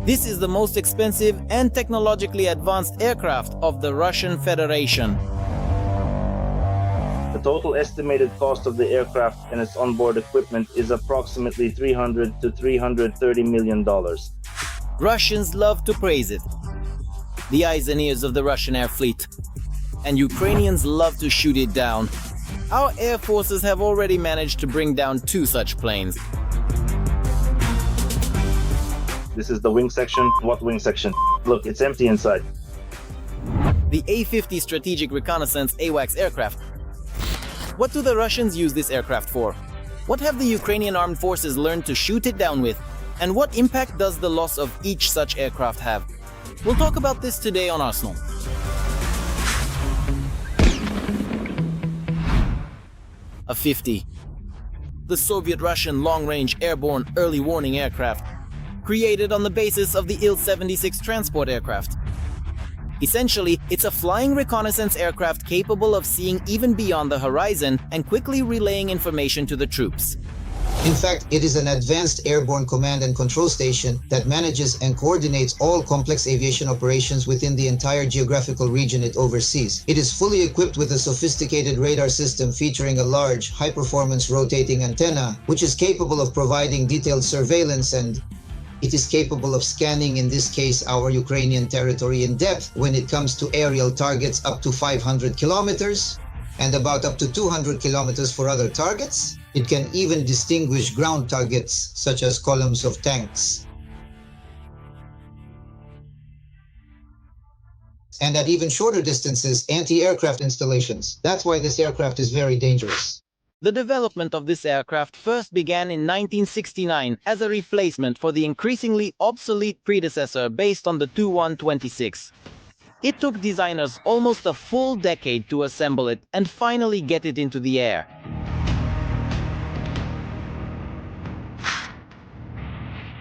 This is the most expensive and technologically advanced aircraft of the Russian Federation. The total estimated cost of the aircraft and its onboard equipment is approximately $300 to $330 million. Russians love to praise it, the eyes and ears of the Russian air fleet, and Ukrainians love to shoot it down. Our air forces have already managed to bring down 2 such planes. This is the wing section. What wing section? Look, it's empty inside. The A-50 Strategic Reconnaissance AWACS aircraft. What do the Russians use this aircraft for? What have the Ukrainian armed forces learned to shoot it down with? And what impact does the loss of each such aircraft have? We'll talk about this today on Arsenal. A-50. The Soviet-Russian long-range airborne early warning aircraft, created on the basis of the Il-76 transport aircraft. Essentially, it's a flying reconnaissance aircraft capable of seeing even beyond the horizon and quickly relaying information to the troops. In fact, it is an advanced airborne command and control station that manages and coordinates all complex aviation operations within the entire geographical region it oversees. It is fully equipped with a sophisticated radar system featuring a large, high-performance rotating antenna, which is capable of providing detailed surveillance, and it is capable of scanning, in this case, our Ukrainian territory in depth when it comes to aerial targets up to 500 kilometers and about up to 200 kilometers for other targets. It can even distinguish ground targets, such as columns of tanks. And at even shorter distances, anti-aircraft installations. That's why this aircraft is very dangerous. The development of this aircraft first began in 1969 as a replacement for the increasingly obsolete predecessor based on the Tu-126. It took designers almost a full decade to assemble it and finally get it into the air.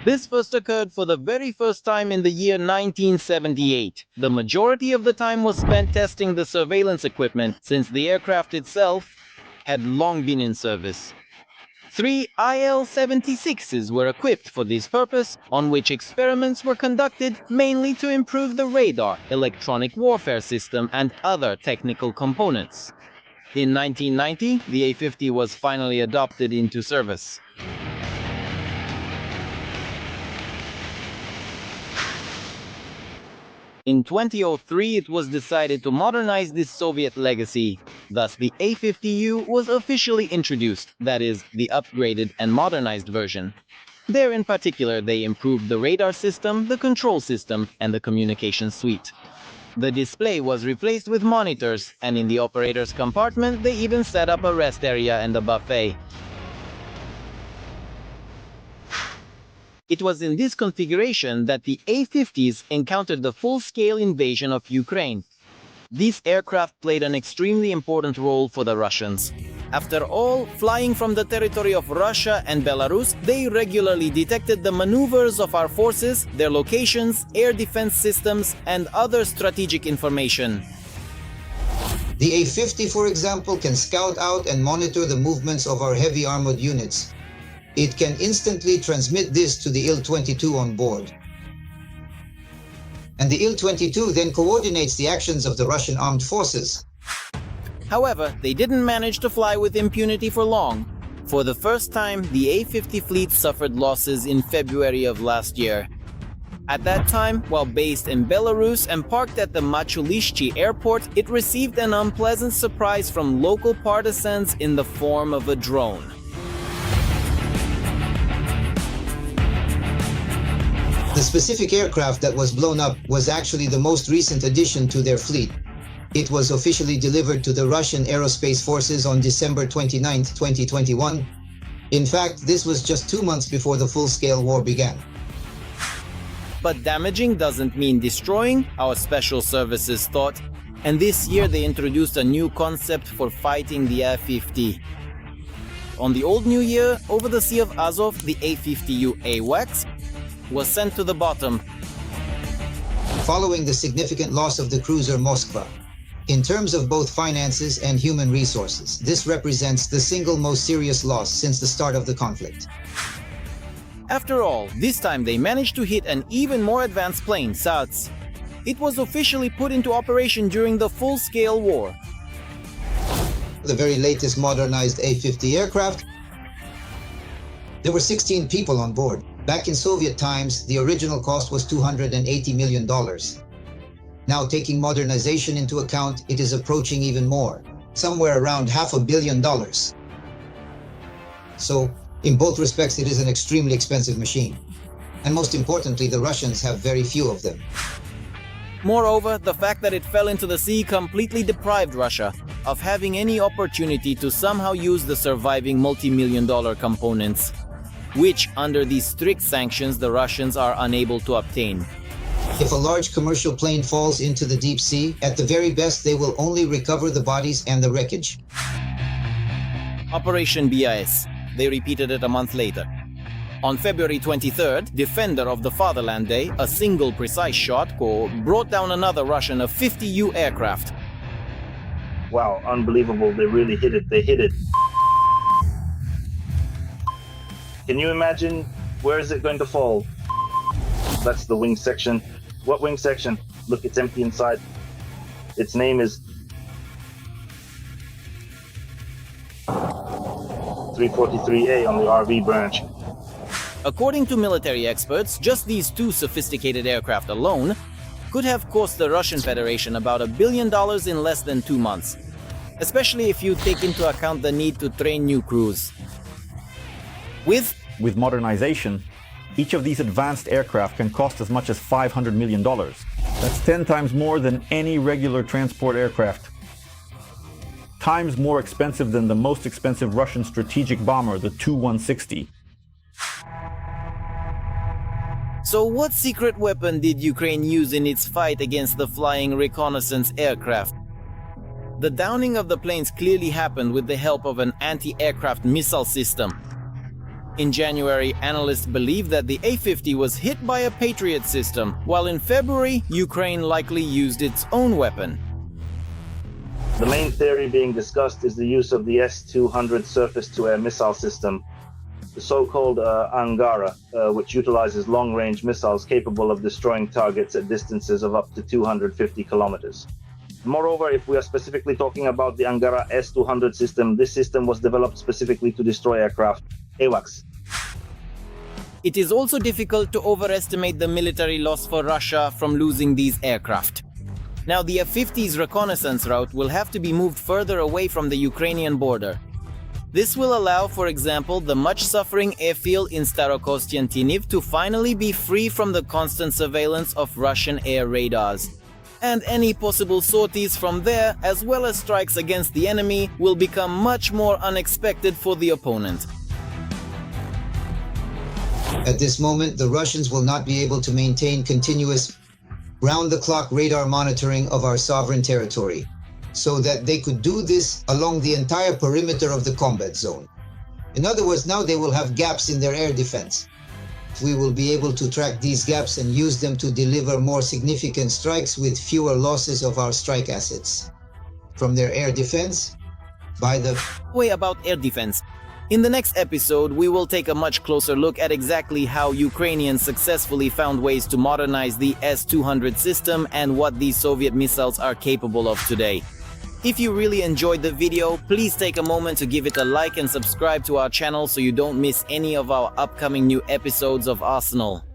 This first occurred for the very first time in the year 1978. The majority of the time was spent testing the surveillance equipment, since the aircraft itself had long been in service. 3 IL-76s were equipped for this purpose, on which experiments were conducted mainly to improve the radar, electronic warfare system, and other technical components. In 1990, the A-50 was finally adopted into service. In 2003, it was decided to modernize this Soviet legacy. Thus, the A-50U was officially introduced, that is, the upgraded and modernized version. There, in particular, they improved the radar system, the control system, and the communication suite. The display was replaced with monitors, and in the operator's compartment, they even set up a rest area and a buffet. It was in this configuration that the A-50s encountered the full-scale invasion of Ukraine. These aircraft played an extremely important role for the Russians. After all, flying from the territory of Russia and Belarus, they regularly detected the maneuvers of our forces, their locations, air defense systems, and other strategic information. The A-50, for example, can scout out and monitor the movements of our heavy armored units. It can instantly transmit this to the Il-22 on board. And the Il-22 then coordinates the actions of the Russian armed forces. However, they didn't manage to fly with impunity for long. For the first time, the A-50 fleet suffered losses in February of last year. At that time, while based in Belarus and parked at the Machulishchi airport, it received an unpleasant surprise from local partisans in the form of a drone. The specific aircraft that was blown up was actually the most recent addition to their fleet. It was officially delivered to the Russian Aerospace Forces on December 29, 2021. In fact, this was just 2 months before the full-scale war began. But damaging doesn't mean destroying, our special services thought. And this year they introduced a new concept for fighting the A-50. On the old New Year, over the Sea of Azov, the A-50U AWACS was sent to the bottom. Following the significant loss of the cruiser Moskva. In terms of both finances and human resources, this represents the single most serious loss since the start of the conflict. After all, this time they managed to hit an even more advanced plane, SATS. It was officially put into operation during the full-scale war. The very latest modernized A-50 aircraft. There were 16 people on board. Back in Soviet times, the original cost was $280 million. Now, taking modernization into account, it is approaching even more, somewhere around $500 million. So, in both respects, it is an extremely expensive machine. And most importantly, the Russians have very few of them. Moreover, the fact that it fell into the sea completely deprived Russia of having any opportunity to somehow use the surviving multi-million-dollar components, which, under these strict sanctions, the Russians are unable to obtain. If a large commercial plane falls into the deep sea, at the very best, they will only recover the bodies and the wreckage. Operation BIS. They repeated it a month later. On February 23rd, Defender of the Fatherland Day, a single precise shot brought down another Russian A-50U aircraft. Wow, unbelievable. They really hit it. They hit it. Can you imagine? Where is it going to fall? That's the wing section. What wing section? Look, it's empty inside. Its name is 343A on the RV branch. According to military experts, just these two sophisticated aircraft alone could have cost the Russian Federation about $1 billion in less than 2 months, especially if you take into account the need to train new crews. With modernization, each of these advanced aircraft can cost as much as $500 million. That's 10 times more than any regular transport aircraft. Times more expensive than the most expensive Russian strategic bomber, the Tu-160. So what secret weapon did Ukraine use in its fight against the flying reconnaissance aircraft? The downing of the planes clearly happened with the help of an anti-aircraft missile system. In January, analysts believed that the A-50 was hit by a Patriot system, while in February, Ukraine likely used its own weapon. The main theory being discussed is the use of the S-200 surface-to-air missile system, the so-called Angara, which utilizes long-range missiles capable of destroying targets at distances of up to 250 kilometers. Moreover, if we are specifically talking about the Angara S-200 system, this system was developed specifically to destroy aircraft, AWACS. It is also difficult to overestimate the military loss for Russia from losing these aircraft. Now, the A-50's reconnaissance route will have to be moved further away from the Ukrainian border. This will allow, for example, the much-suffering airfield in Starokostiantiniv to finally be free from the constant surveillance of Russian air radars. And any possible sorties from there, as well as strikes against the enemy, will become much more unexpected for the opponent. At this moment, the Russians will not be able to maintain continuous round-the-clock radar monitoring of our sovereign territory, so that they could do this along the entire perimeter of the combat zone. In other words, now they will have gaps in their air defense. We will be able to track these gaps and use them to deliver more significant strikes with fewer losses of our strike assets. From their air defense, by the way about air defense. In the next episode, we will take a much closer look at exactly how Ukrainians successfully found ways to modernize the S-200 system and what these Soviet missiles are capable of today. If you really enjoyed the video, please take a moment to give it a like and subscribe to our channel so you don't miss any of our upcoming new episodes of Arsenal.